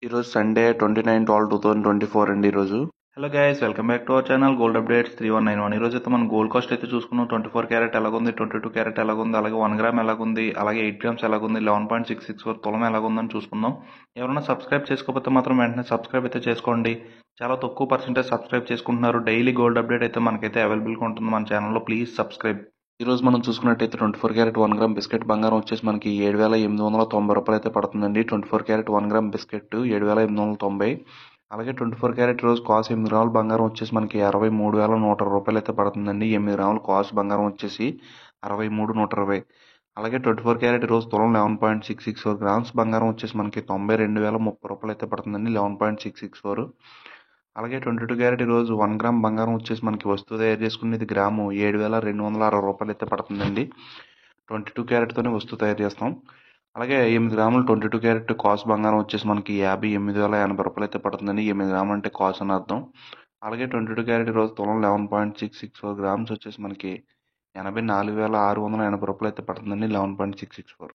ఈరోజు సండే 29/12/2024 అండి ఈరోజు. Hello guys, welcome back to our channel gold updates 3191. ఈరోజు అయితే మనం గోల్డ్ కాస్ట్ అయితే చూసుకున్నాం. 24 క్యారెట్ ఎలాగుంది, 22 క్యారెట్ ఎలాగుంది, అలాగే 1 గ్రామ్ ఎలాగుంది, అలాగే 8 గ్రామ్స్ ఎలాగుంది, 11.664 తులం ఎలాగుందని చూసుకుందాం. ఎవరైనా సబ్స్క్రైబ్ చేసుకోకపోతే మాత్రం వెంటనే సబ్స్క్రైబ్ అయితే చేసుకోండి. చాలా తక్కువ పర్సెంటేజ్ సబ్స్క్రైబ్ చేసుకుంటున్నారు. డైలీ గోల్డ్ అప్డేట్ అయితే మనకైతే అవైలబుల్గా ఉంటుంది మన ఛానల్లో. Please subscribe. ఈరోజు మనం చూసుకున్నట్టయితే 24 క్యారెట్ 1 గ్రామ్ బిస్కెట్ బంగారం వచ్చేసి మనకి 7,890 రూపాయలు అయితే పడుతుందండి. 24 క్యారెట్ 1 గ్రామ్ బిస్కెట్ 7,890. అలాగే 24 క్యారెట్ రోజు కాస్ట్ 8 గ్రాముల బంగారం వచ్చేసి మనకి 63,120 రూపాయలు అయితే పడుతుందండి. 8 గ్రాముల కాస్ట్ బంగారం వచ్చేసి 63,120. అలాగే 24 క్యారెట్ రోజు తులం 11.664 గ్రామ్స్ బంగారం వచ్చేసి మనకి 92,030 రూపాయలు అయితే పడుతుందండి. 11.664. అలాగే 22 క్యారెట్ ఈరోజు 1 గ్రామ్ బంగారం వచ్చేసి మనకి వస్తువు తయారు చేసుకునేది గ్రాము 7,260 రూపాయలు అయితే పడుతుందండి. 22 క్యారెట్తోనే వస్తువు తయారు చేస్తాం. అలాగే 8 గ్రాములు 22 క్యారెట్ కాస్ట్ బంగారం వచ్చేసి మనకి 58,080 రూపాయలు అయితే పడుతుందండి. 8 గ్రాములు అంటే కాస్ట్ అని అర్థం. అలాగే 22 క్యారెట్ ఈరోజు తులం 11.664 గ్రామ్స్ వచ్చేసి మనకి 84,680 రూపాయలు అయితే పడుతుందండి. 11.664.